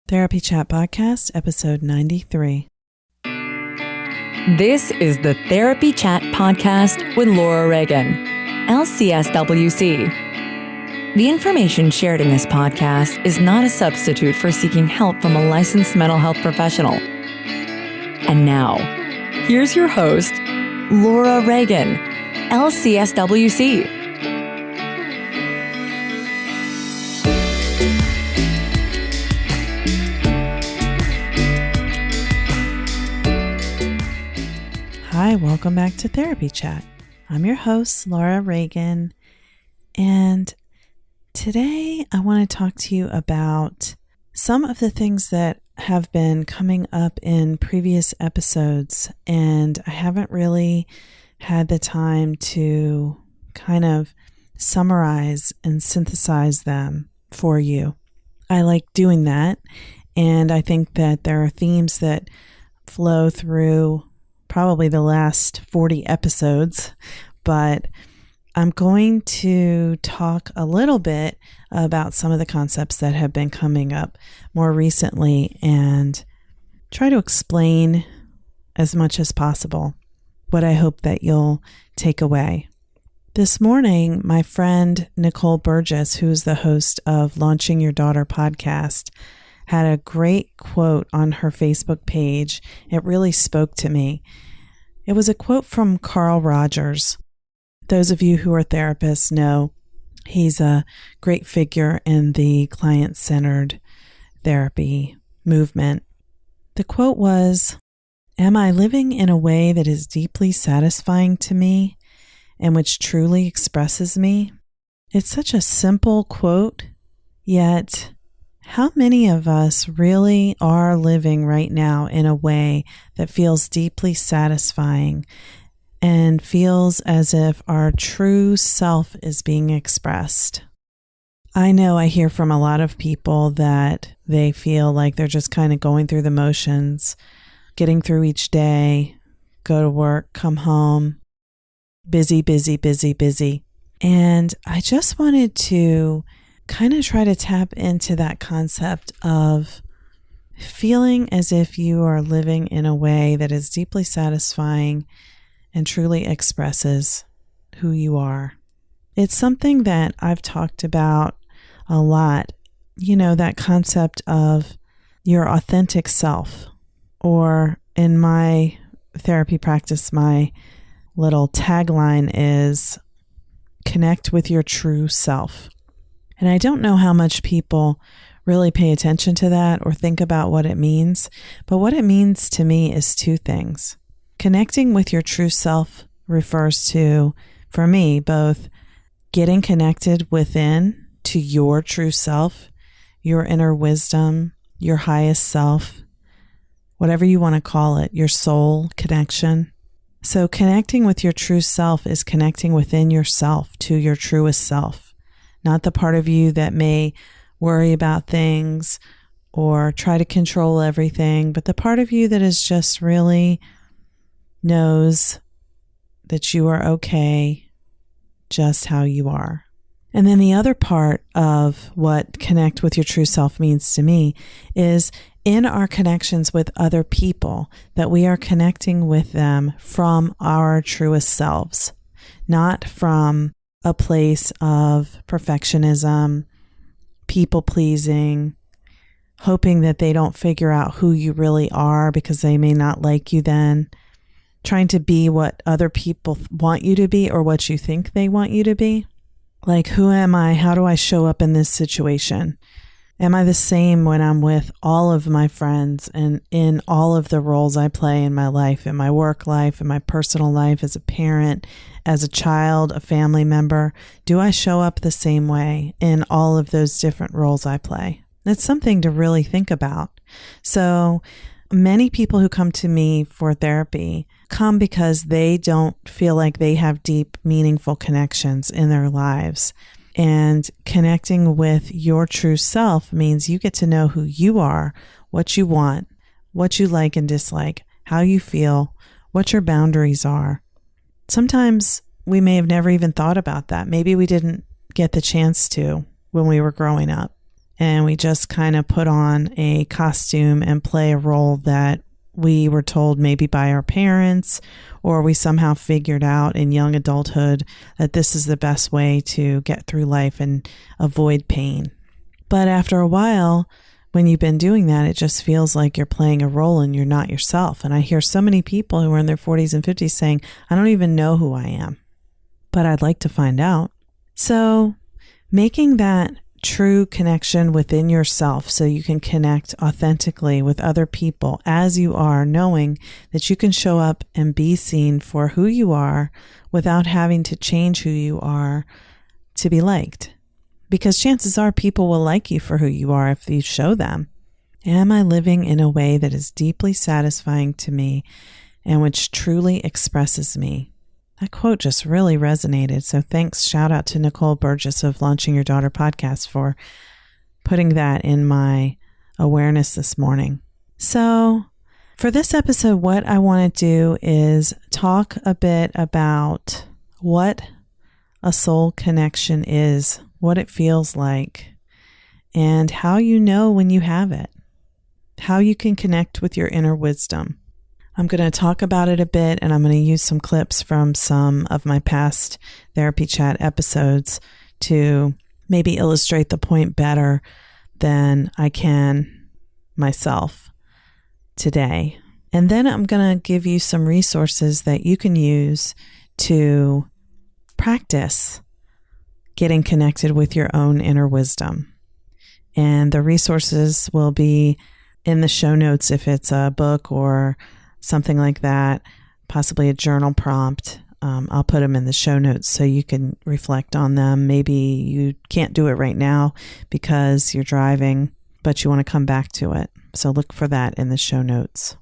Therapy Chat Podcast, episode 93. This is the Therapy Chat Podcast with Laura Reagan, LCSWC. The information shared in this podcast is not a substitute for seeking help from a licensed mental health professional. And now, here's your host, Laura Reagan, LCSWC. Hi, welcome back to Therapy Chat. I'm your host, Laura Reagan, and today I want to talk to you about some of the things that have been coming up in previous episodes, and I haven't really had the time to kind of summarize and synthesize them for you. I like doing that, and I think that there are themes that flow through probably the last 40 episodes, but I'm going to talk a little bit about some of the concepts that have been coming up more recently and try to explain as much as possible what I hope that you'll take away. This morning, my friend Nicole Burgess, who is the host of Launching Your Daughter podcast, had a great quote on her Facebook page. It really spoke to me. It was a quote from Carl Rogers. Those of you who are therapists know he's a great figure in the client-centered therapy movement. The quote was, "Am I living in a way that is deeply satisfying to me and which truly expresses me?" It's such a simple quote, yet how many of us really are living right now in a way that feels deeply satisfying and feels as if our true self is being expressed? I know I hear from a lot of people that they feel like they're just kind of going through the motions, getting through each day, go to work, come home, busy. And I just wanted to kind of try to tap into that concept of feeling as if you are living in a way that is deeply satisfying and truly expresses who you are. It's something that I've talked about a lot, that concept of your authentic self, or in my therapy practice, my little tagline is connect with your true self. And I don't know how much people really pay attention to that or think about what it means, but what it means to me is two things. Connecting with your true self refers to, for me, both getting connected within to your true self, your inner wisdom, your highest self, whatever you want to call it, your soul connection. So connecting with your true self is connecting within yourself to your truest self. Not the part of you that may worry about things or try to control everything, but the part of you that is just really knows that you are okay just how you are. And then the other part of what connect with your true self means to me is in our connections with other people, that we are connecting with them from our truest selves, not from a place of perfectionism, people-pleasing, hoping that they don't figure out who you really are because they may not like you then, trying to be what other people want you to be or what you think they want you to be. Like, who am I? How do I show up in this situation? Am I the same when I'm with all of my friends and in all of the roles I play in my life, in my work life, in my personal life, as a parent, as a child, a family member? Do I show up the same way in all of those different roles I play? It's something to really think about. So many people who come to me for therapy come because they don't feel like they have deep, meaningful connections in their lives. And connecting with your true self means you get to know who you are, what you want, what you like and dislike, how you feel, what your boundaries are. Sometimes we may have never even thought about that. Maybe we didn't get the chance to when we were growing up. and we just kind of put on a costume and play a role that we were told maybe by our parents, or we somehow figured out in young adulthood that this is the best way to get through life and avoid pain. But after a while, when you've been doing that, it just feels like you're playing a role and you're not yourself. And I hear so many people who are in their 40s and 50s saying, I don't even know who I am, but I'd like to find out. So making that true connection within yourself so you can connect authentically with other people as you are, knowing that you can show up and be seen for who you are without having to change who you are to be liked. Because chances are people will like you for who you are if you show them. Am I living in a way that is deeply satisfying to me and which truly expresses me? That quote just really resonated. So thanks. Shout out to Nicole Burgess of Launching Your Daughter podcast for putting that in my awareness this morning. So for this episode, what I want to do is talk a bit about what a soul connection is, what it feels like, and how you know when you have it, how you can connect with your inner wisdom. I'm going to talk about it a bit, and I'm going to use some clips from some of my past therapy chat episodes to maybe illustrate the point better than I can myself today. And then I'm going to give you some resources that you can use to practice getting connected with your own inner wisdom. And the resources will be in the show notes if it's a book or something like that, possibly a journal prompt. I'll put them in the show notes so you can reflect on them. Maybe you can't do it right now because you're driving, but you want to come back to it. So look for that in the show notes.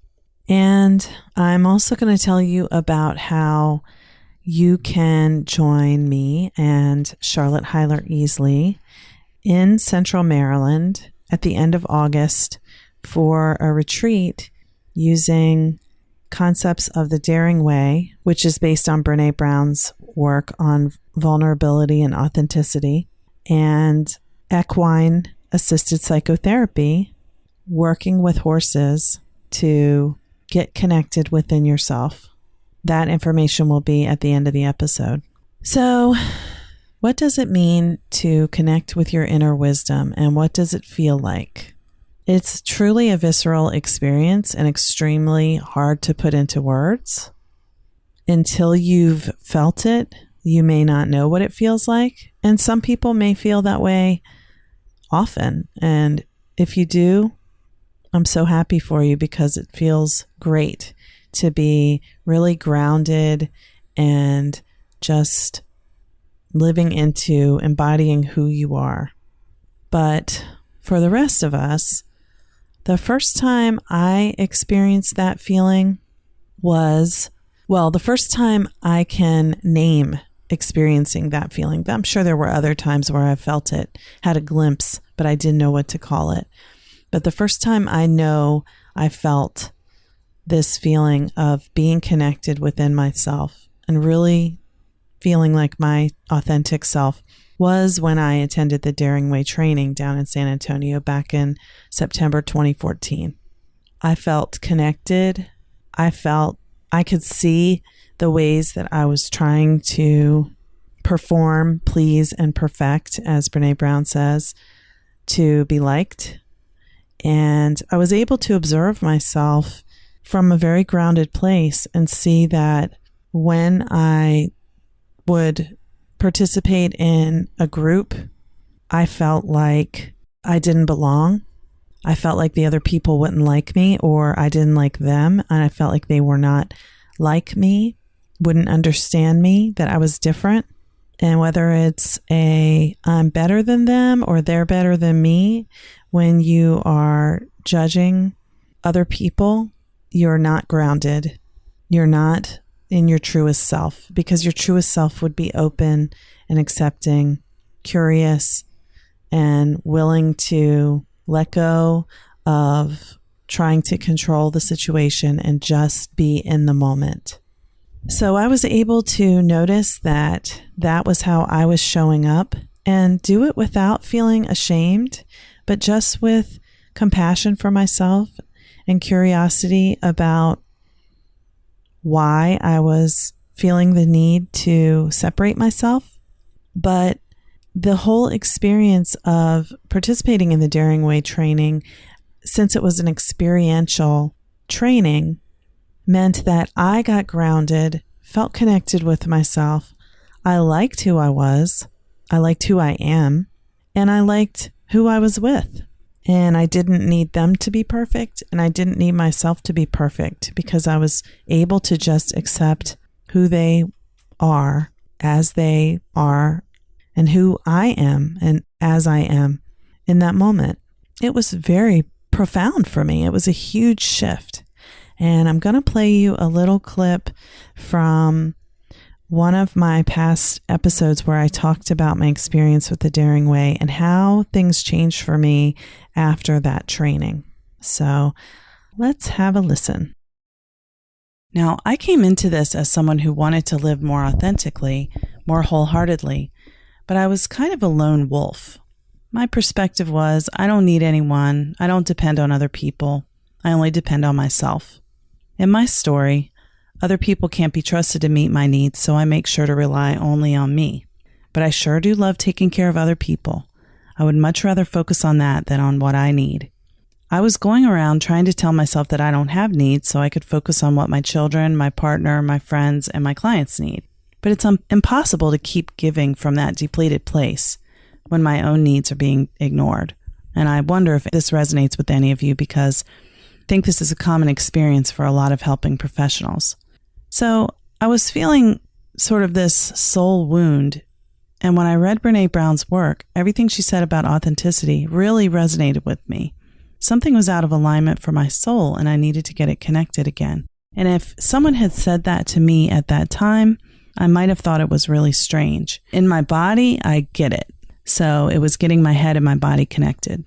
And I'm also going to tell you about how you can join me and Charlotte Heiler-Easley in Central Maryland at the end of August for a retreat using concepts of the Daring Way, which is based on Brené Brown's work on vulnerability and authenticity, and equine-assisted psychotherapy, working with horses to get connected within yourself. That information will be at the end of the episode. So, what does it mean to connect with your inner wisdom, and what does it feel like? It's truly a visceral experience and extremely hard to put into words. Until you've felt it, you may not know what it feels like. And some people may feel that way often. And if you do, I'm so happy for you because it feels great to be really grounded and just living into embodying who you are. But for the rest of us, the first time I experienced that feeling was, the first time I can name experiencing that feeling. I'm sure there were other times where I felt it, had a glimpse, but I didn't know what to call it. But the first time I know I felt this feeling of being connected within myself and really feeling like my authentic self was when I attended the Daring Way training down in San Antonio back in September 2014. I felt connected. I could see the ways that I was trying to perform, please, and perfect, as Brené Brown says, to be liked. And I was able to observe myself from a very grounded place and see that when I would participate in a group, I felt like I didn't belong. I felt like the other people wouldn't like me, or I didn't like them, and I felt like they were not like me, wouldn't understand me, that I was different. And whether it's I'm better than them or they're better than me, when you are judging other people, you're not grounded. You're not in your truest self, because your truest self would be open and accepting, curious, and willing to let go of trying to control the situation and just be in the moment. So I was able to notice that that was how I was showing up and do it without feeling ashamed, but just with compassion for myself and curiosity about why I was feeling the need to separate myself. But the whole experience of participating in the Daring Way training, since it was an experiential training, meant that I got grounded, felt connected with myself. I liked who I was. I liked who I am. And I liked who I was with. And I didn't need them to be perfect. And I didn't need myself to be perfect, because I was able to just accept who they are as they are and who I am and as I am in that moment. It was very profound for me. It was a huge shift. And I'm going to play you a little clip from one of my past episodes where I talked about my experience with the Daring Way and how things changed for me after that training. So let's have a listen. Now, I came into this as someone who wanted to live more authentically, more wholeheartedly, but I was kind of a lone wolf. My perspective was, I don't need anyone. I don't depend on other people. I only depend on myself. In my story, other people can't be trusted to meet my needs, so I make sure to rely only on me. But I sure do love taking care of other people. I would much rather focus on that than on what I need. I was going around trying to tell myself that I don't have needs so I could focus on what my children, my partner, my friends, and my clients need. But it's impossible to keep giving from that depleted place when my own needs are being ignored. And I wonder if this resonates with any of you, because I think this is a common experience for a lot of helping professionals. So I was feeling sort of this soul wound. And when I read Brené Brown's work, everything she said about authenticity really resonated with me. Something was out of alignment for my soul, and I needed to get it connected again. And if someone had said that to me at that time, I might have thought it was really strange. In my body, I get it. So it was getting my head and my body connected.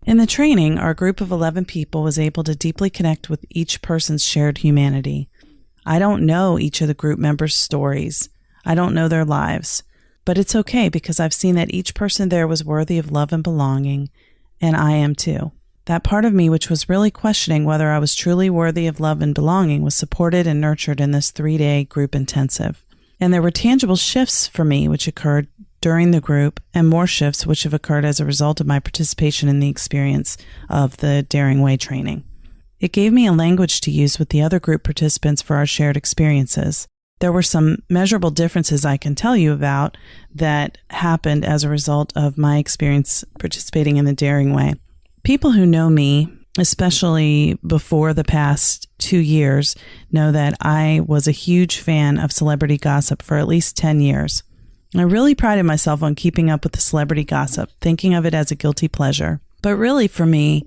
In the training, our group of 11 people was able to deeply connect with each person's shared humanity. I don't know each of the group members' stories. I don't know their lives. But it's okay, because I've seen that each person there was worthy of love and belonging, and I am too. That part of me, which was really questioning whether I was truly worthy of love and belonging, was supported and nurtured in this 3-day group intensive. And there were tangible shifts for me which occurred during the group, and more shifts which have occurred as a result of my participation in the experience of the Daring Way training. It gave me a language to use with the other group participants for our shared experiences. There were some measurable differences I can tell you about that happened as a result of my experience participating in the Daring Way. People who know me, especially before the past 2 years, know that I was a huge fan of celebrity gossip for at least 10 years. I really prided myself on keeping up with the celebrity gossip, thinking of it as a guilty pleasure. But really, for me,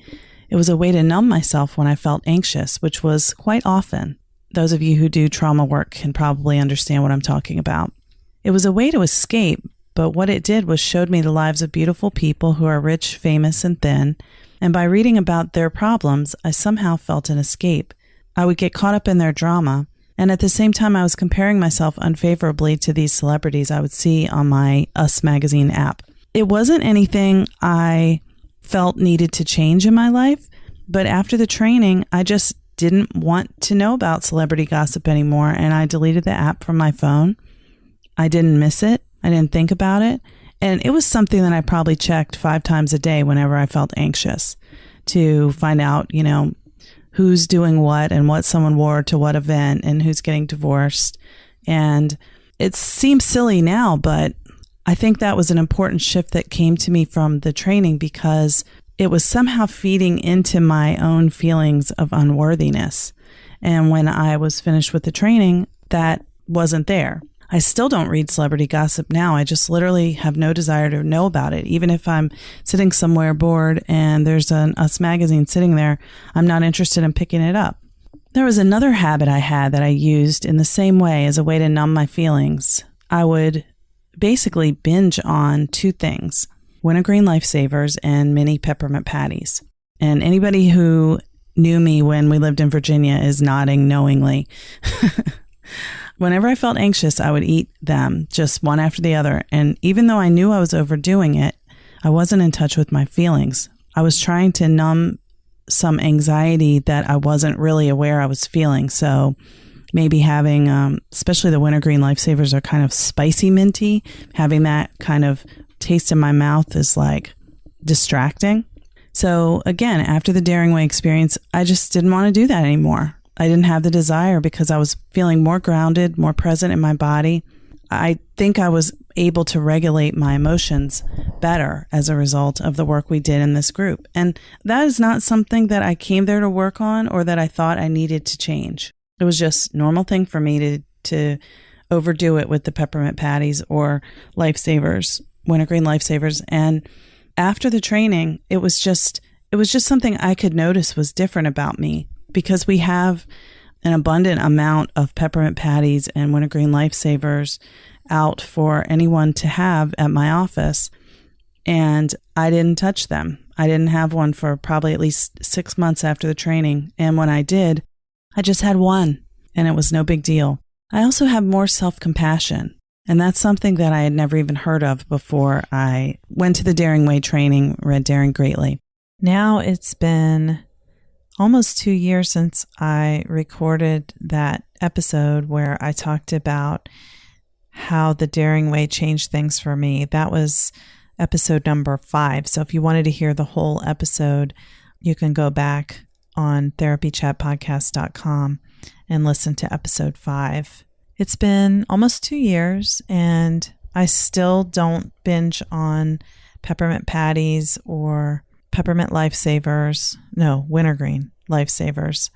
it was a way to numb myself when I felt anxious, which was quite often. Those of you who do trauma work can probably understand what I'm talking about. It was a way to escape, but what it did was showed me the lives of beautiful people who are rich, famous, and thin, and by reading about their problems, I somehow felt an escape. I would get caught up in their drama, and at the same time I was comparing myself unfavorably to these celebrities I would see on my Us magazine app. It wasn't anything I felt needed to change in my life, but after the training, I just didn't want to know about celebrity gossip anymore, and I deleted the app from my phone. I didn't miss it. I didn't think about it. And it was something that I probably checked 5 times a day whenever I felt anxious, to find out, who's doing what and what someone wore to what event and who's getting divorced. And it seems silly now, but I think that was an important shift that came to me from the training, because it was somehow feeding into my own feelings of unworthiness. And when I was finished with the training, that wasn't there. I still don't read celebrity gossip now. I just literally have no desire to know about it. Even if I'm sitting somewhere bored and there's an Us magazine sitting there, I'm not interested in picking it up. There was another habit I had that I used in the same way as a way to numb my feelings. I would basically binge on 2 things: wintergreen lifesavers and mini peppermint patties. And anybody who knew me when we lived in Virginia is nodding knowingly. Whenever I felt anxious, I would eat them, just one after the other. And even though I knew I was overdoing it, I wasn't in touch with my feelings. I was trying to numb some anxiety that I wasn't really aware I was feeling. So maybe having, especially the wintergreen lifesavers are kind of spicy minty. Having that kind of taste in my mouth is like distracting. So again, after the Daring Way experience, I just didn't want to do that anymore. I didn't have the desire because I was feeling more grounded, more present in my body. I think I was able to regulate my emotions better as a result of the work we did in this group. And that is not something that I came there to work on or that I thought I needed to change. It was just a normal thing for me to overdo it with the peppermint patties or lifesavers, wintergreen lifesavers. And after the training, it was just something I could notice was different about me, because we have an abundant amount of peppermint patties and wintergreen lifesavers out for anyone to have at my office. And I didn't touch them. I didn't have one for probably at least 6 months after the training. And when I did, I just had one, and it was no big deal. I also have more self-compassion. And that's something that I had never even heard of before I went to the Daring Way training, read Daring Greatly. Now it's been almost 2 years since I recorded that episode where I talked about how the Daring Way changed things for me. That was episode number 5. So if you wanted to hear the whole episode, you can go back on therapychatpodcast.com and listen to episode 5. It's been almost 2 years, and I still don't binge on peppermint patties or peppermint lifesavers. No, wintergreen lifesavers.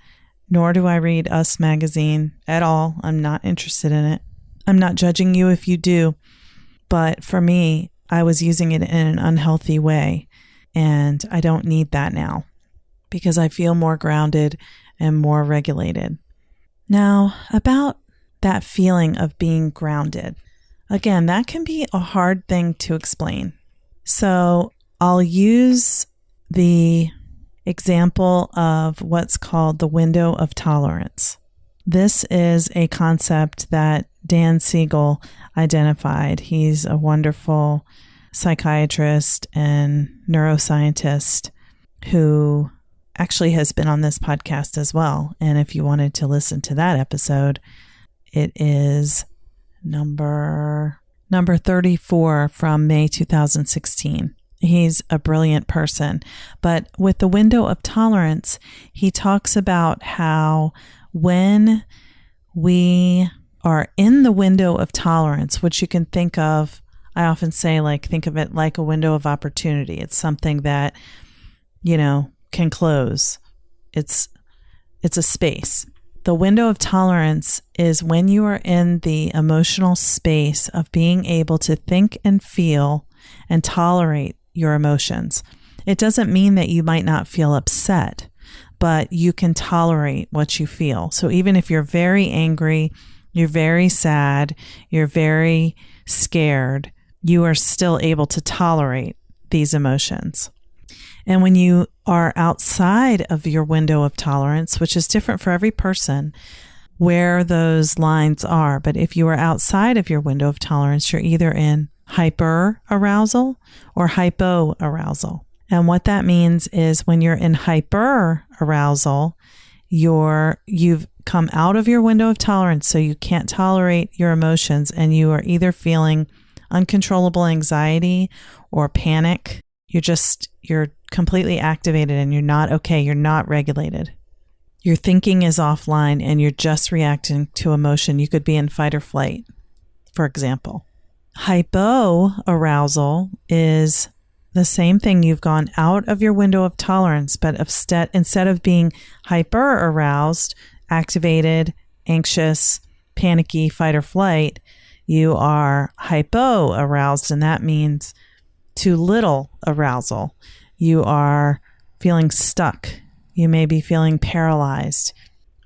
Nor do I read Us magazine at all. I'm not interested in it. I'm not judging you if you do, but for me, I was using it in an unhealthy way, and I don't need that now because I feel more grounded and more regulated. Now, about that feeling of being grounded. Again, that can be a hard thing to explain. So I'll use the example of what's called the window of tolerance. This is a concept that Dan Siegel identified. He's a wonderful psychiatrist and neuroscientist who actually has been on this podcast as well. And if you wanted to listen to that episode, it is number 34 from May 2016. He's a brilliant person. But with the window of tolerance, he talks about how when we are in the window of tolerance, which you can think of, I often say, think of it like a window of opportunity. It's something that, can close. It's a space. The window of tolerance is when you are in the emotional space of being able to think and feel and tolerate your emotions. It doesn't mean that you might not feel upset, but you can tolerate what you feel. So even if you're very angry, you're very sad, you're very scared, you are still able to tolerate these emotions. And when you are outside of your window of tolerance, which is different for every person, where those lines are, but if you are outside of your window of tolerance, you're either in hyper arousal or hypo arousal. And what that means is when you're in hyper arousal, you've come out of your window of tolerance, so you can't tolerate your emotions, and you are either feeling uncontrollable anxiety or panic. You're completely activated and you're not okay. You're not regulated. Your thinking is offline and you're just reacting to emotion. You could be in fight or flight, for example. Hypoarousal is the same thing. You've gone out of your window of tolerance, but instead of being hyper aroused, activated, anxious, panicky, fight or flight, you are hypo aroused, and that means too little arousal. You are feeling stuck. You may be feeling paralyzed,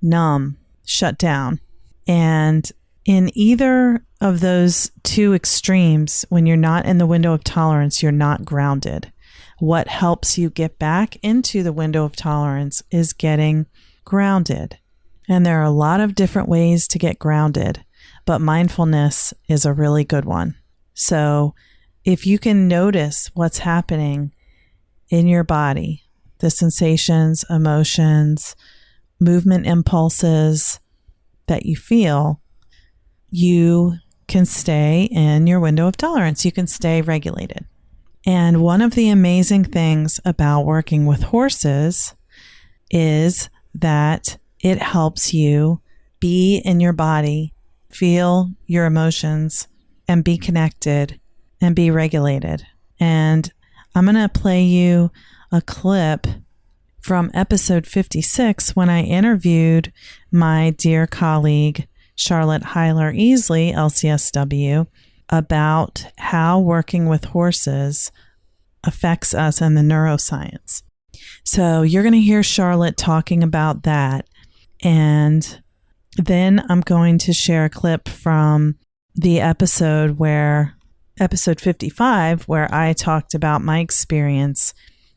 numb, shut down. And in either of those two extremes, when you're not in the window of tolerance, you're not grounded. What helps you get back into the window of tolerance is getting grounded. And there are a lot of different ways to get grounded, but mindfulness is a really good one. So if you can notice what's happening in your body, the sensations, emotions, movement impulses that you feel, you can stay in your window of tolerance. You can stay regulated. And one of the amazing things about working with horses is that it helps you be in your body, feel your emotions, and be connected and be regulated. And I'm going to play you a clip from episode 56 when I interviewed my dear colleague, Charlotte Heiler-Easley, LCSW, about how working with horses affects us and the neuroscience. So you're going to hear Charlotte talking about that. And then I'm going to share a clip from the episode 55, where I talked about my experience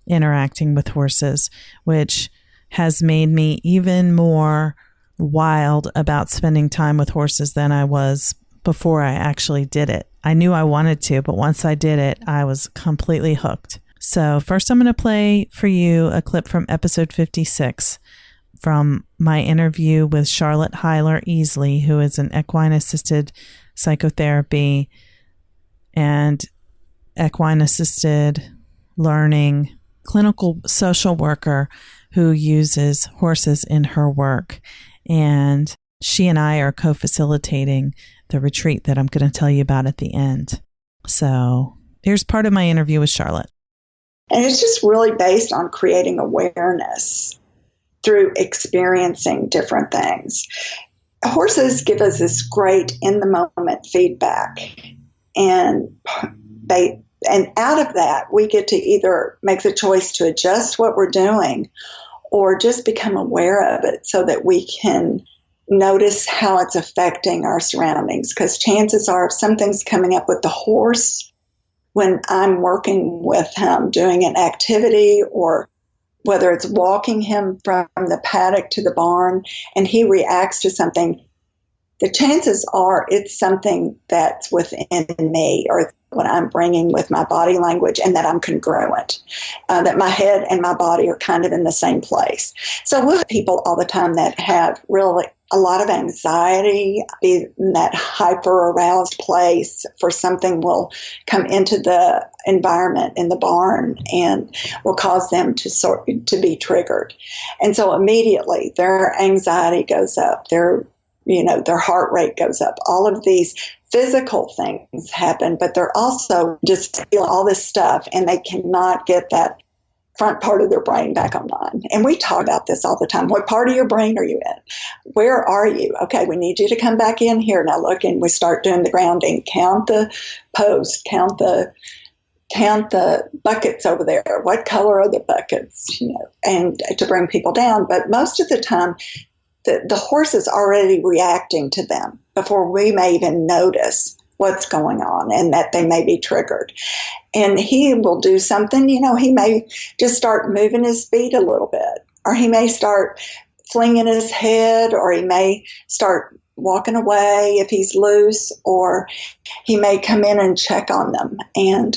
interacting with horses, which has made me even more wild about spending time with horses than I was before I actually did it. I knew I wanted to, but once I did it, I was completely hooked. So first I'm going to play for you a clip from episode 56 from my interview with Charlotte Heiler-Easley, who is an equine-assisted psychotherapy and equine-assisted learning clinical social worker who uses horses in her work. And she and I are co-facilitating the retreat that I'm going to tell you about at the end. So here's part of my interview with Charlotte. And it's just really based on creating awareness through experiencing different things. Horses give us this great in-the-moment feedback, and out of that, we get to either make the choice to adjust what we're doing or just become aware of it so that we can notice how it's affecting our surroundings. Because chances are, if something's coming up with the horse when I'm working with him doing an activity, or whether it's walking him from the paddock to the barn and he reacts to something, the chances are it's something that's within me or what I'm bringing with my body language, and that I'm congruent, that my head and my body are kind of in the same place. So we'll have people all the time that have really a lot of anxiety, be in that hyper-aroused place for something will come into the environment in the barn and will cause them to be triggered. And so immediately their anxiety goes up, their heart rate goes up. All of these physical things happen, but they're also just feel all this stuff, and they cannot get that front part of their brain back online. And we talk about this all the time. What part of your brain are you in? Where are you? Okay, we need you to come back in here. Now look, and we start doing the grounding. Count the posts, count the buckets over there. What color are the buckets? And to bring people down. But most of the time, the horse is already reacting to them before we may even notice what's going on and that they may be triggered. And he will do something, he may just start moving his feet a little bit, or he may start flinging his head, or he may start walking away if he's loose, or he may come in and check on them. And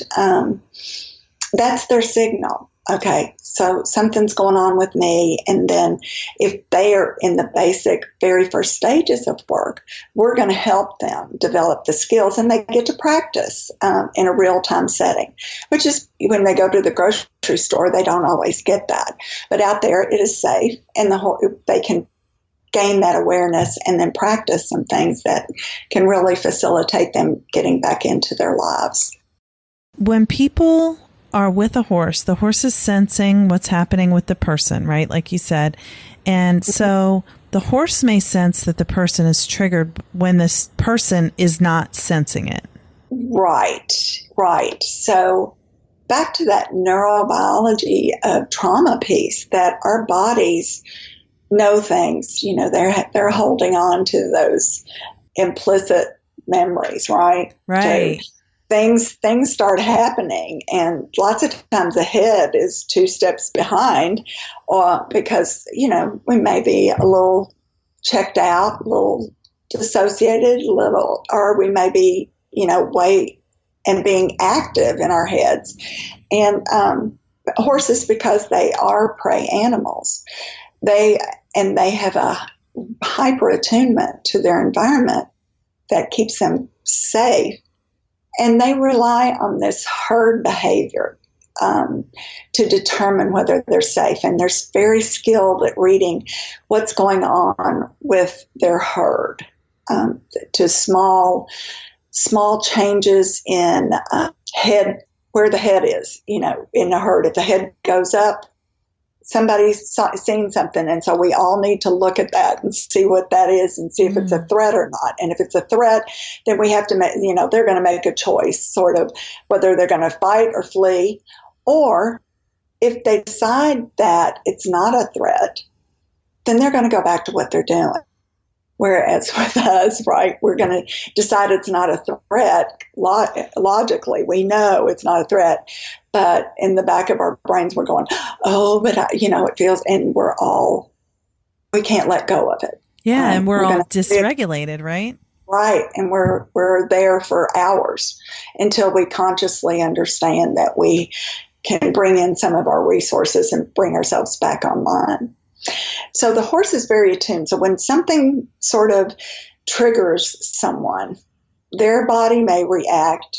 that's their signal. Okay, so something's going on with me. And then if they are in the basic, very first stages of work, we're going to help them develop the skills, and they get to practice in a real-time setting, which is when they go to the grocery store, they don't always get that. But out there, it is safe, and they can gain that awareness and then practice some things that can really facilitate them getting back into their lives. When people are with a horse, the horse is sensing what's happening with the person, right? Like you said. And so the horse may sense that the person is triggered when this person is not sensing it. Right. So back to that neurobiology of trauma piece, that our bodies know things, they're holding on to those implicit memories, right? Right. So things start happening, and lots of times the head is 2 steps behind, because we may be a little checked out, a little dissociated, or we may be way and being active in our heads. And Horses, because they are prey animals, they have a hyper attunement to their environment that keeps them safe. And they rely on this herd behavior to determine whether they're safe. And they're very skilled at reading what's going on with their herd, to small changes in head, where the head is, in the herd. If the head goes up, somebody's seen something, and so we all need to look at that and see what that is and see if it's a threat or not. And if it's a threat, then we have to make, they're going to make a choice, sort of, whether they're going to fight or flee, or if they decide that it's not a threat, then they're going to go back to what they're doing. Whereas with us, right, we're going to decide it's not a threat. Logically, we know it's not a threat. But in the back of our brains, we're going, oh, but it feels, and we can't let go of it. Yeah, and we're all dysregulated, right? Right, and we're there for hours until we consciously understand that we can bring in some of our resources and bring ourselves back online. So the horse is very attuned. So when something sort of triggers someone, their body may react.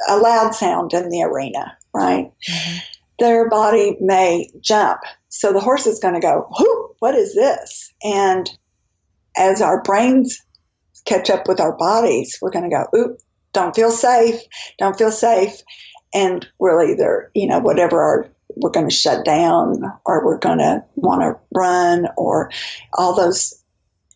A loud sound in the arena, right? Mm-hmm. Their body may jump. So the horse is going to go, whoo, what is this? And as our brains catch up with our bodies, we're going to go, ooh, don't feel safe. And really, we're going to shut down, or we're going to want to run, or all those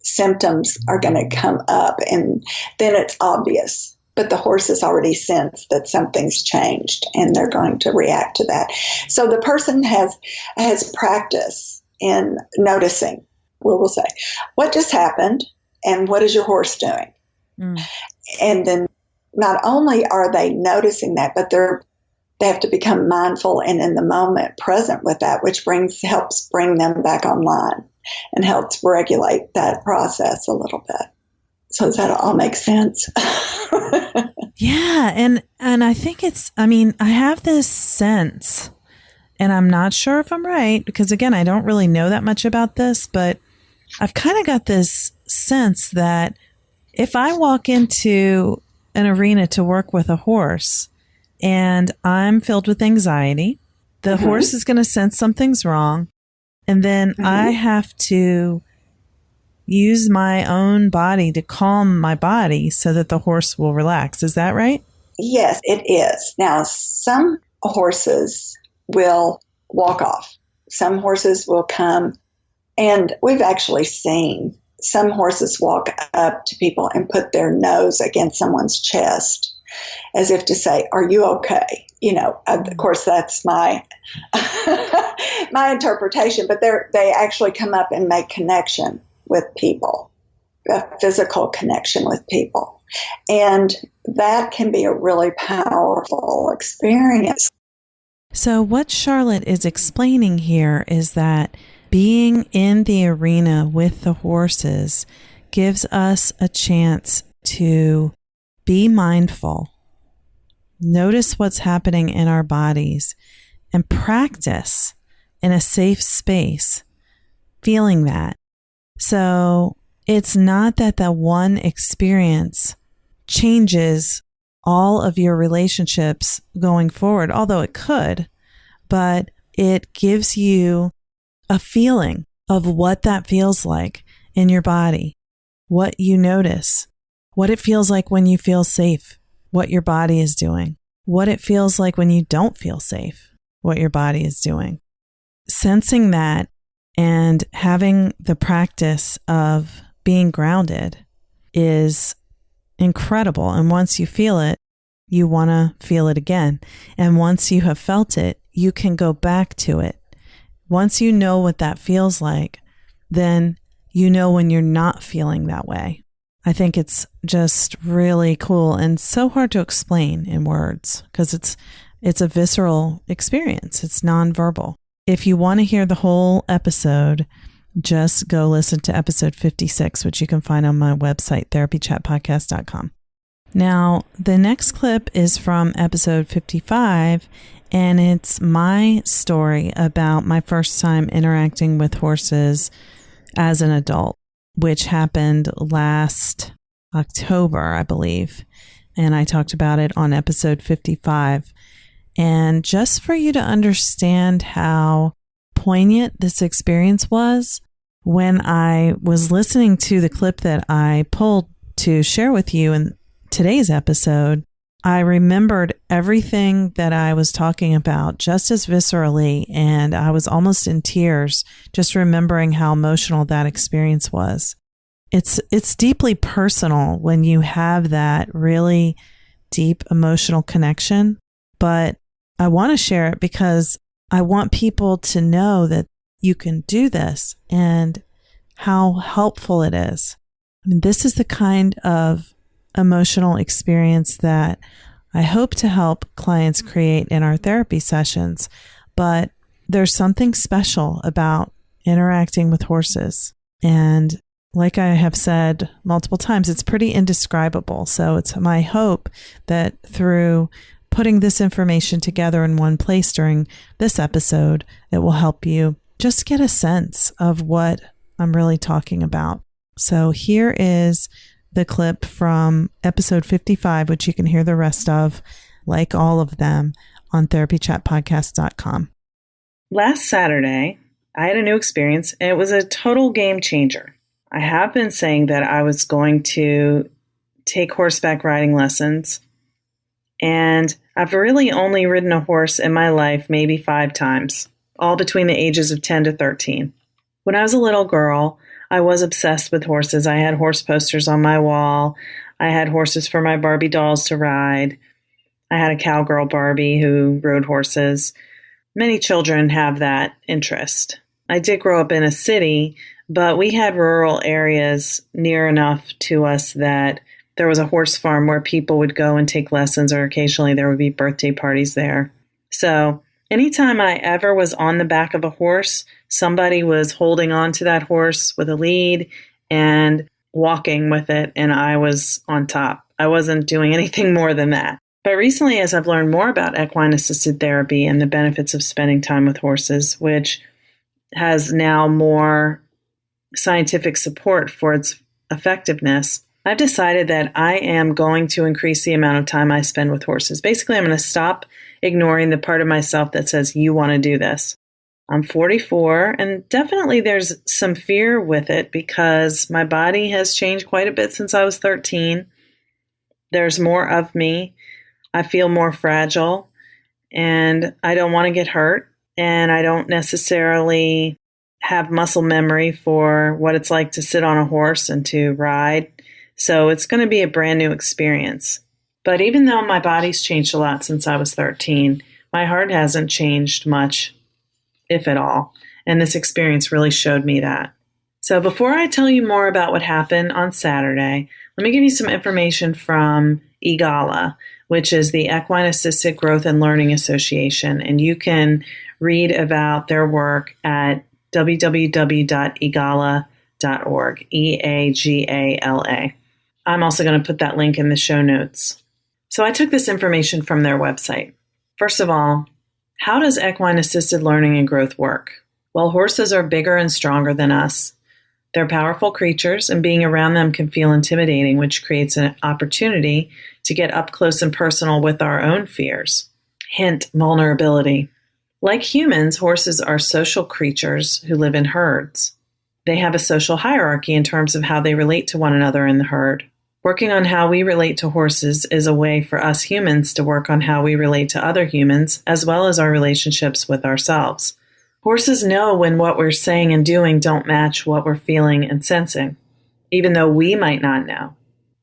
symptoms are going to come up, and then it's obvious. But the horse has already sensed that something's changed, and they're going to react to that. So the person has practice in noticing. We'll say, what just happened, and what is your horse doing? Mm. And then not only are they noticing that, but they have to become mindful and in the moment present with that, which helps bring them back online and helps regulate that process a little bit. So does that all make sense? Yeah. And I think I have this sense, and I'm not sure if I'm right, because again, I don't really know that much about this, but I've kind of got this sense that if I walk into an arena to work with a horse and I'm filled with anxiety, the mm-hmm. horse is going to sense something's wrong. And then mm-hmm. I have to use my own body to calm my body so that the horse will relax. Is that right? Yes, it is. Now, some horses will walk off. Some horses will come, and we've actually seen some horses walk up to people and put their nose against someone's chest as if to say, are you okay? Of course, that's my my interpretation, but they actually come up and make connection with people, a physical connection with people. And that can be a really powerful experience. So what Charlotte is explaining here is that being in the arena with the horses gives us a chance to be mindful, notice what's happening in our bodies, and practice in a safe space, feeling that. So it's not that the one experience changes all of your relationships going forward, although it could, but it gives you a feeling of what that feels like in your body, what you notice, what it feels like when you feel safe, what your body is doing, what it feels like when you don't feel safe, what your body is doing. Sensing that and having the practice of being grounded is incredible. And once you feel it, you want to feel it again. And once you have felt it, you can go back to it. Once you know what that feels like, then you know when you're not feeling that way. I think it's just really cool and so hard to explain in words because it's a visceral experience. It's nonverbal. If you want to hear the whole episode, just go listen to episode 56, which you can find on my website, therapychatpodcast.com. Now, the next clip is from episode 55, and it's my story about my first time interacting with horses as an adult, which happened last October, I believe. And I talked about it on episode 55. And just for you to understand how poignant this experience was, when I was listening to the clip that I pulled to share with you in today's episode, I remembered everything that I was talking about just as viscerally, and I was almost in tears just remembering how emotional that experience was. It's deeply personal when you have that really deep emotional connection, but I want to share it because I want people to know that you can do this and how helpful it is. I mean, this is the kind of emotional experience that I hope to help clients create in our therapy sessions, but there's something special about interacting with horses. And like I have said multiple times, it's pretty indescribable. So it's my hope that through putting this information together in one place during this episode, it will help you just get a sense of what I'm really talking about. So here is the clip from episode 55, which you can hear the rest of, like all of them, on therapychatpodcast.com. Last Saturday, I had a new experience, and it was a total game changer. I have been saying that I was going to take horseback riding lessons, and I've really only ridden a horse in my life maybe 5 times, all between the ages of 10 to 13. When I was a little girl, I was obsessed with horses. I had horse posters on my wall. I had horses for my Barbie dolls to ride. I had a cowgirl Barbie who rode horses. Many children have that interest. I did grow up in a city, but we had rural areas near enough to us that there was a horse farm where people would go and take lessons, or occasionally there would be birthday parties there. So anytime I ever was on the back of a horse, somebody was holding on to that horse with a lead and walking with it, and I was on top. I wasn't doing anything more than that. But recently, as I've learned more about equine-assisted therapy and the benefits of spending time with horses, which has now more scientific support for its effectiveness, I've decided that I am going to increase the amount of time I spend with horses. Basically, I'm going to stop ignoring the part of myself that says, you want to do this. I'm 44, and definitely there's some fear with it because my body has changed quite a bit since I was 13. There's more of me. I feel more fragile, and I don't want to get hurt, and I don't necessarily have muscle memory for what it's like to sit on a horse and to ride. So it's going to be a brand new experience. But even though my body's changed a lot since I was 13, my heart hasn't changed much, if at all. And this experience really showed me that. So before I tell you more about what happened on Saturday, let me give you some information from EGALA, which is the Equine-Assisted Growth and Learning Association. And you can read about their work at www.egala.org, EAGALA. I'm also going to put that link in the show notes. So I took this information from their website. First of all, how does equine-assisted learning and growth work? Well, horses are bigger and stronger than us. They're powerful creatures, and being around them can feel intimidating, which creates an opportunity to get up close and personal with our own fears. Hint, vulnerability. Like humans, horses are social creatures who live in herds. They have a social hierarchy in terms of how they relate to one another in the herd. Working on how we relate to horses is a way for us humans to work on how we relate to other humans, as well as our relationships with ourselves. Horses know when what we're saying and doing don't match what we're feeling and sensing, even though we might not know.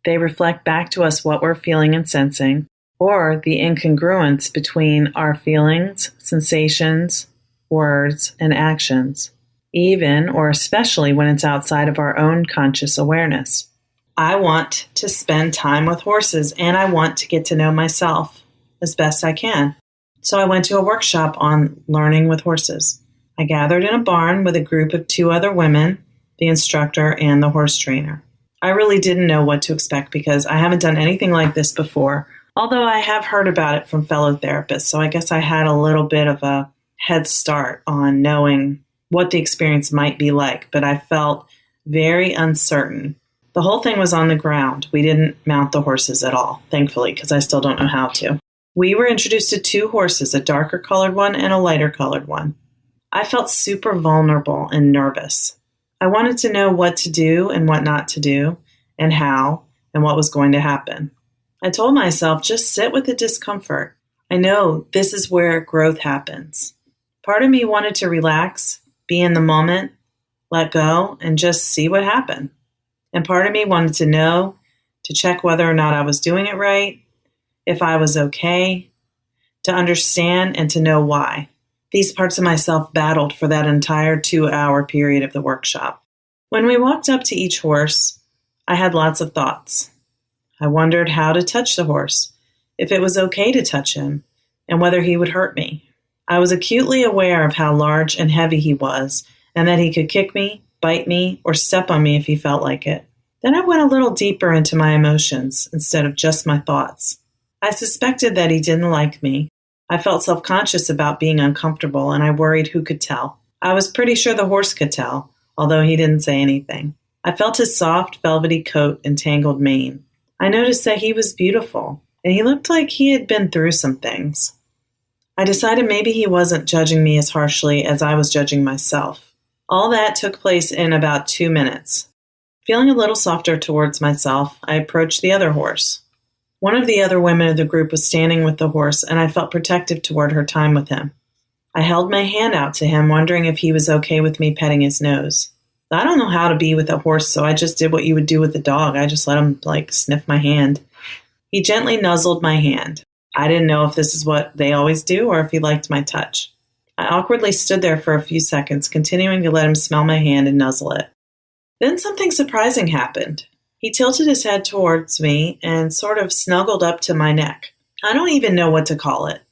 They reflect back to us what we're feeling and sensing, or the incongruence between our feelings, sensations, words, and actions, even or especially when it's outside of our own conscious awareness. I want to spend time with horses, and I want to get to know myself as best I can. So I went to a workshop on learning with horses. I gathered in a barn with a group of 2 other women, the instructor and the horse trainer. I really didn't know what to expect because I haven't done anything like this before, although I have heard about it from fellow therapists. So I guess I had a little bit of a head start on knowing what the experience might be like, but I felt very uncertain. The whole thing was on the ground. We didn't mount the horses at all, thankfully, because I still don't know how to. We were introduced to two horses, a darker colored one and a lighter colored one. I felt super vulnerable and nervous. I wanted to know what to do and what not to do, and how, and what was going to happen. I told myself, just sit with the discomfort. I know this is where growth happens. Part of me wanted to relax, be in the moment, let go, and just see what happened. And part of me wanted to know, to check whether or not I was doing it right, if I was okay, to understand and to know why. These parts of myself battled for that entire 2-hour period of the workshop. When we walked up to each horse, I had lots of thoughts. I wondered how to touch the horse, if it was okay to touch him, and whether he would hurt me. I was acutely aware of how large and heavy he was, and that he could kick me, bite me, or step on me if he felt like it. Then I went a little deeper into my emotions instead of just my thoughts. I suspected that he didn't like me. I felt self-conscious about being uncomfortable, and I worried who could tell. I was pretty sure the horse could tell, although he didn't say anything. I felt his soft, velvety coat and tangled mane. I noticed that he was beautiful, and he looked like he had been through some things. I decided maybe he wasn't judging me as harshly as I was judging myself. All that took place in about 2 minutes. Feeling a little softer towards myself, I approached the other horse. One of the other women of the group was standing with the horse, and I felt protective toward her time with him. I held my hand out to him, wondering if he was okay with me petting his nose. I don't know how to be with a horse, so I just did what you would do with a dog. I just let him, sniff my hand. He gently nuzzled my hand. I didn't know if this is what they always do or if he liked my touch. I awkwardly stood there for a few seconds, continuing to let him smell my hand and nuzzle it. Then something surprising happened. He tilted his head towards me and sort of snuggled up to my neck. I don't even know what to call it,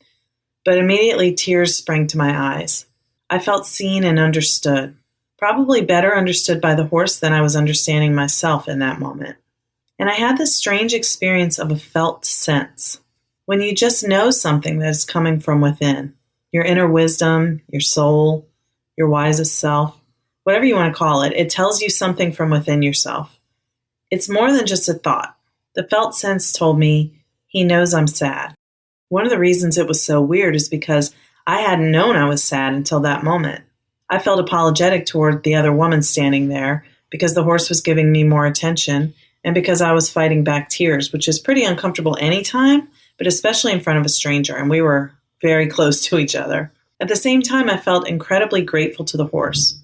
but immediately tears sprang to my eyes. I felt seen and understood, probably better understood by the horse than I was understanding myself in that moment. And I had this strange experience of a felt sense. When you just know something that is coming from within, your inner wisdom, your soul, your wisest self, whatever you want to call it, it tells you something from within yourself. It's more than just a thought. The felt sense told me, he knows I'm sad. One of the reasons it was so weird is because I hadn't known I was sad until that moment. I felt apologetic toward the other woman standing there because the horse was giving me more attention and because I was fighting back tears, which is pretty uncomfortable anytime, but especially in front of a stranger, and we were very close to each other. At the same time, I felt incredibly grateful to the horse.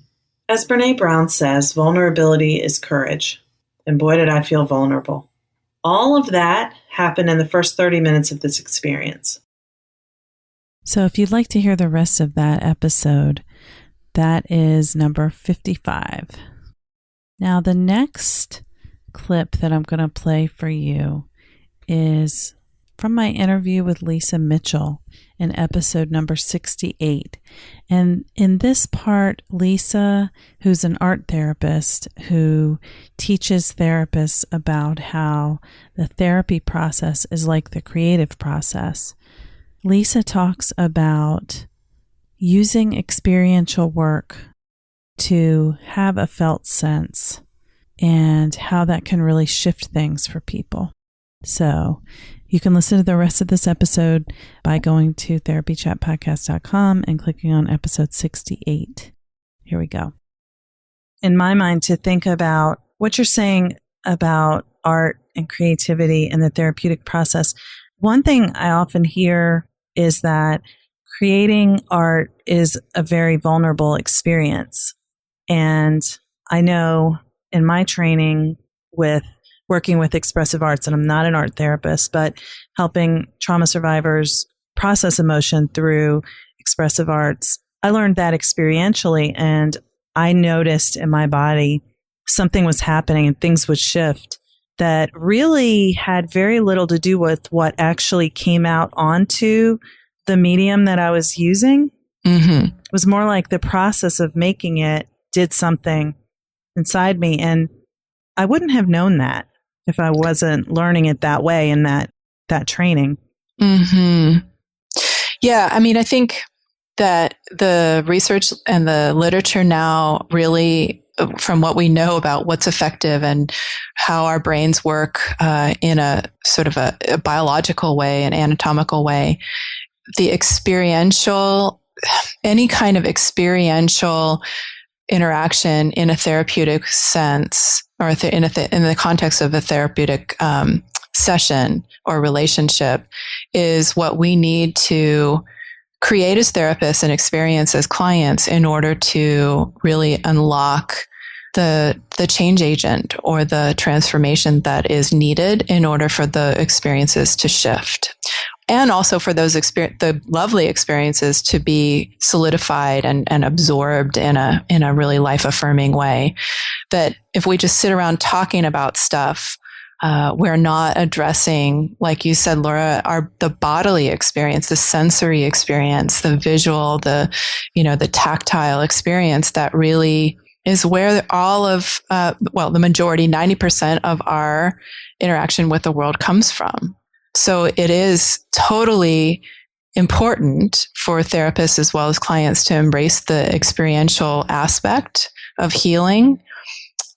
As Brené Brown says, vulnerability is courage. And boy, did I feel vulnerable. All of that happened in the first 30 minutes of this experience. So if you'd like to hear the rest of that episode, that is number 55. Now, the next clip that I'm going to play for you is from my interview with Lisa Mitchell in episode number 68. And in this part, Lisa, who's an art therapist who teaches therapists about how the therapy process is like the creative process, Lisa talks about using experiential work to have a felt sense and how that can really shift things for people. So you can listen to the rest of this episode by going to therapychatpodcast.com and clicking on episode 68. Here we go. In my mind, to think about what you're saying about art and creativity and the therapeutic process, one thing I often hear is that creating art is a very vulnerable experience. And I know in my training with working with expressive arts, and I'm not an art therapist, but helping trauma survivors process emotion through expressive arts, I learned that experientially, and I noticed in my body something was happening and things would shift that really had very little to do with what actually came out onto the medium that I was using. It was more like the process of making it did something inside me. And I wouldn't have known that if I wasn't learning it that way in that training. Mm-hmm. Yeah, I mean, I think that the research and the literature now really, from what we know about what's effective and how our brains work in a sort of a biological way, an anatomical way, the experiential, any kind of experiential interaction in a therapeutic sense, or in the context of a therapeutic session or relationship, is what we need to create as therapists and experience as clients in order to really unlock the change agent or the transformation that is needed in order for the experiences to shift. And also for those the lovely experiences to be solidified and absorbed in a really life affirming way. That if we just sit around talking about stuff, we're not addressing, like you said, Laura, the bodily experience, the sensory experience, the visual, the tactile experience that really is where all of, the majority, 90% of our interaction with the world comes from. So it is totally important for therapists as well as clients to embrace the experiential aspect of healing.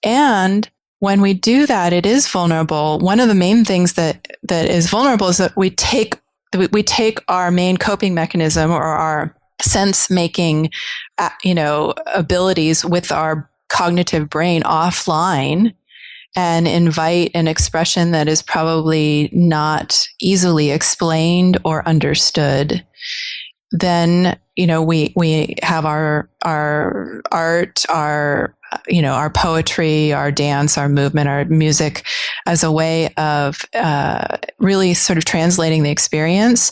And when we do that, it is vulnerable. One of the main things that is vulnerable is that we take our main coping mechanism or our sense-making, abilities with our cognitive brain offline and invite an expression that is probably not easily explained or understood. Then, we have our art, our poetry, our dance, our movement, our music as a way of really sort of translating the experience.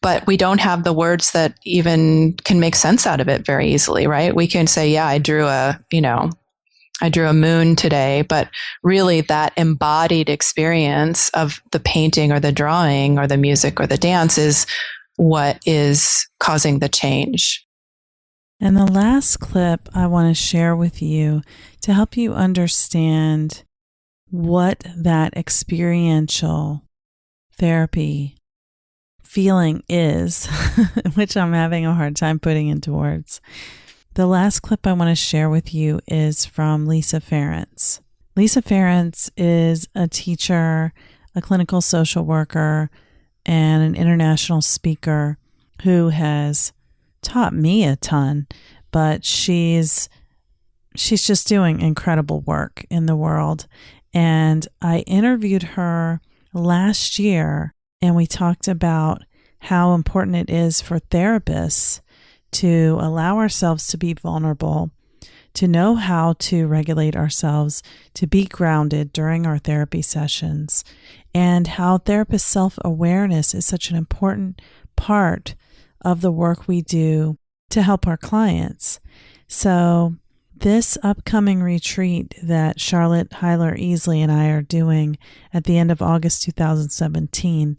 But we don't have the words that even can make sense out of it very easily, right? We can say, yeah, I drew a moon today, but really that embodied experience of the painting or the drawing or the music or the dance is what is causing the change. And the last clip I want to share with you to help you understand what that experiential therapy feeling is, which I'm having a hard time putting into words. The last clip I want to share with you is from Lisa Ferentz. Lisa Ferentz is a teacher, a clinical social worker, and an international speaker who has taught me a ton, but she's just doing incredible work in the world. And I interviewed her last year, and we talked about how important it is for therapists to allow ourselves to be vulnerable, to know how to regulate ourselves, to be grounded during our therapy sessions, and how therapist self-awareness is such an important part of the work we do to help our clients. So this upcoming retreat that Charlotte Heiler-Easley and I are doing at the end of August 2017,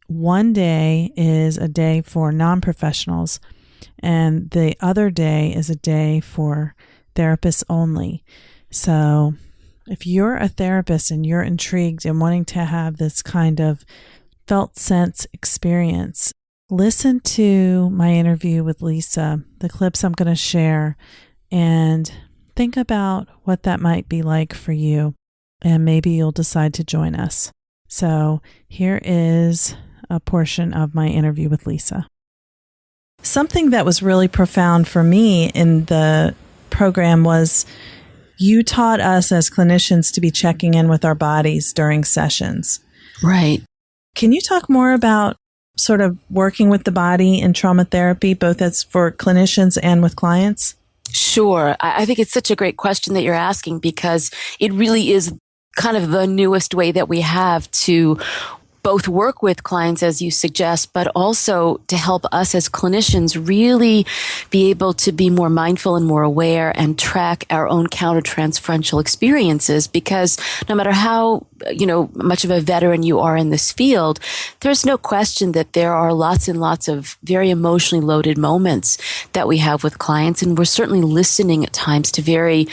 one day is a day for non-professionals, and the other day is a day for therapists only. So if you're a therapist and you're intrigued and wanting to have this kind of felt sense experience, listen to my interview with Lisa, the clips I'm going to share, and think about what that might be like for you. And maybe you'll decide to join us. So here is a portion of my interview with Lisa. Something that was really profound for me in the program was you taught us as clinicians to be checking in with our bodies during sessions. Right. Can you talk more about sort of working with the body in trauma therapy, both as for clinicians and with clients? Sure. I think it's such a great question that you're asking, because it really is kind of the newest way that we have to both work with clients, as you suggest, but also to help us as clinicians really be able to be more mindful and more aware and track our own countertransferential experiences. Because no matter how much of a veteran you are in this field, there's no question that there are lots and lots of very emotionally loaded moments that we have with clients. And we're certainly listening at times to very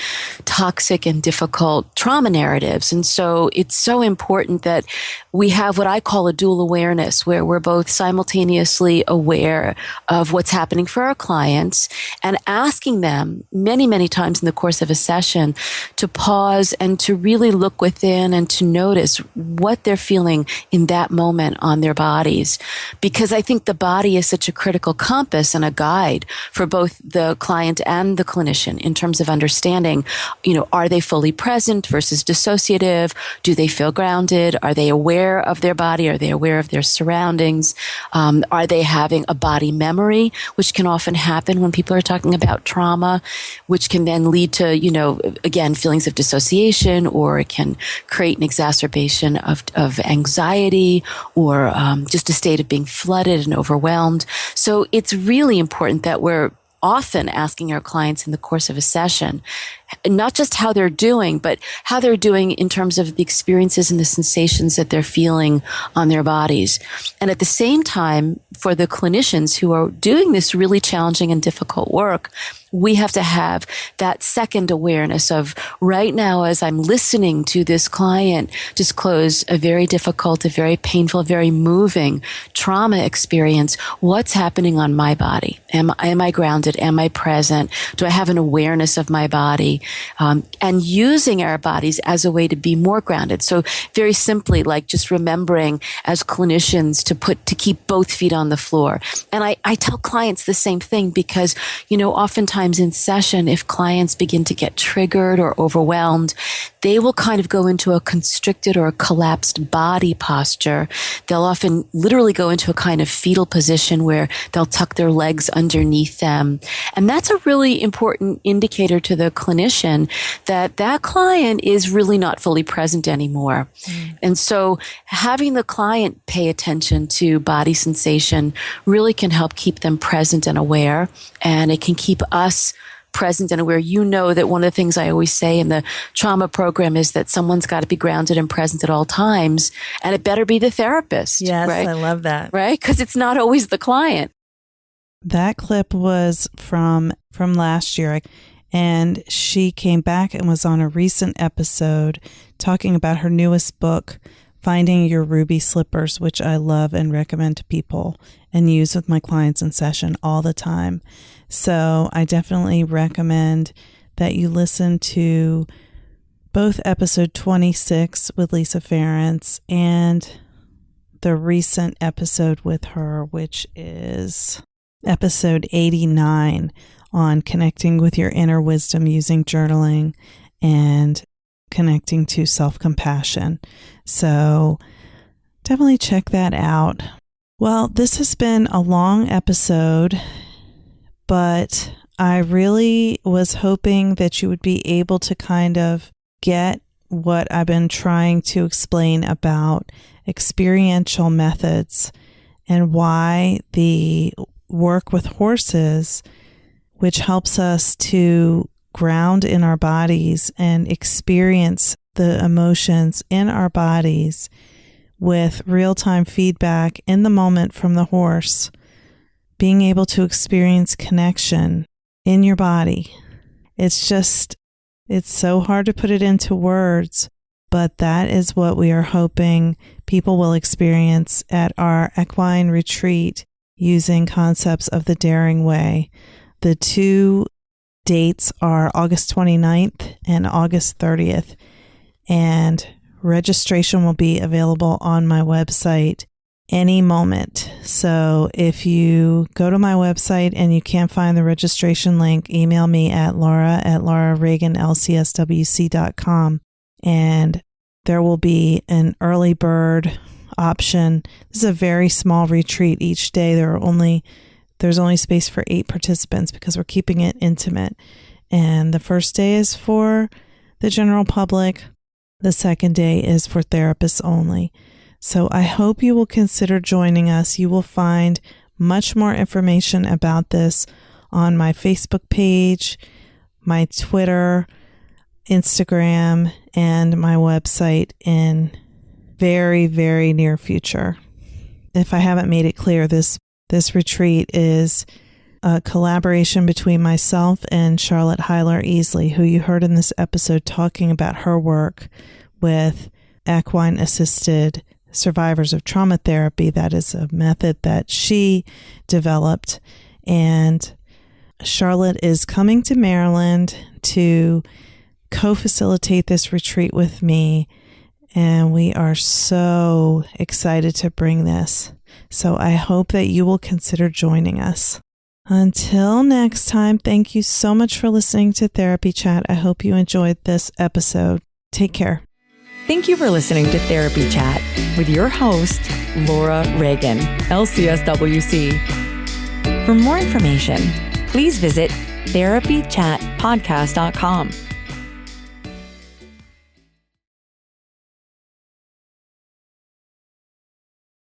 toxic and difficult trauma narratives. And so it's so important that we have what I call a dual awareness, where we're both simultaneously aware of what's happening for our clients and asking them many, many times in the course of a session to pause and to really look within and to notice what they're feeling in that moment on their bodies. Because I think the body is such a critical compass and a guide for both the client and the clinician in terms of understanding, are they fully present versus dissociative? Do they feel grounded? Are they aware of their body? Are they aware of their surroundings? Are they having a body memory, which can often happen when people are talking about trauma, which can then lead to, again, feelings of dissociation, or it can create an exacerbation of anxiety, or just a state of being flooded and overwhelmed. So it's really important that we're often asking our clients in the course of a session, not just how they're doing, but how they're doing in terms of the experiences and the sensations that they're feeling on their bodies. And at the same time, for the clinicians who are doing this really challenging and difficult work, we have to have that second awareness of right now, as I'm listening to this client disclose a very difficult, a very painful, very moving trauma experience, what's happening on my body? Am I grounded? Am I present? Do I have an awareness of my body? And using our bodies as a way to be more grounded. So very simply, like just remembering as clinicians to keep both feet on the floor. And I tell clients the same thing because, oftentimes in session, if clients begin to get triggered or overwhelmed, they will kind of go into a constricted or a collapsed body posture. They'll often literally go into a kind of fetal position where they'll tuck their legs underneath them. And that's a really important indicator to the clinician that that client is really not fully present anymore. And so having the client pay attention to body sensation really can help keep them present and aware, and it can keep us present and aware. That one of the things I always say in the trauma program is that someone's got to be grounded and present at all times, and it better be the therapist. Yes, right? I love that. Right? Because it's not always the client. That clip was from last year, and she came back and was on a recent episode talking about her newest book, Finding Your Ruby Slippers, which I love and recommend to people and use with my clients in session all the time. So I definitely recommend that you listen to both episode 26 with Lisa Ferrance and the recent episode with her, which is episode 89 on connecting with your inner wisdom using journaling and connecting to self-compassion. So definitely check that out. Well, this has been a long episode, but I really was hoping that you would be able to kind of get what I've been trying to explain about experiential methods and why the work with horses, which helps us to ground in our bodies and experience the emotions in our bodies with real-time feedback in the moment from the horse, being able to experience connection in your body. It's so hard to put it into words, but that is what we are hoping people will experience at our equine retreat using concepts of the Daring Way. The two dates are August 29th and August 30th, and registration will be available on my website any moment. So if you go to my website and you can't find the registration link, email me at laura@laurareaganlcswc.com, and there will be an early bird option. This is a very small retreat. Each day there's only space for 8 participants because we're keeping it intimate. And the first day is for the general public. The second day is for therapists only. So I hope you will consider joining us. You will find much more information about this on my Facebook page, my Twitter. Instagram and my website in very, very near future. If I haven't made it clear, this retreat is a collaboration between myself and Charlotte Heiler-Easley, who you heard in this episode talking about her work with equine-assisted survivors of trauma therapy. That is a method that she developed. And Charlotte is coming to Maryland to co-facilitate this retreat with me. And we are so excited to bring this. So I hope that you will consider joining us. Until next time, thank you so much for listening to Therapy Chat. I hope you enjoyed this episode. Take care. Thank you for listening to Therapy Chat with your host, Laura Reagan, LCSWC. For more information, please visit therapychatpodcast.com.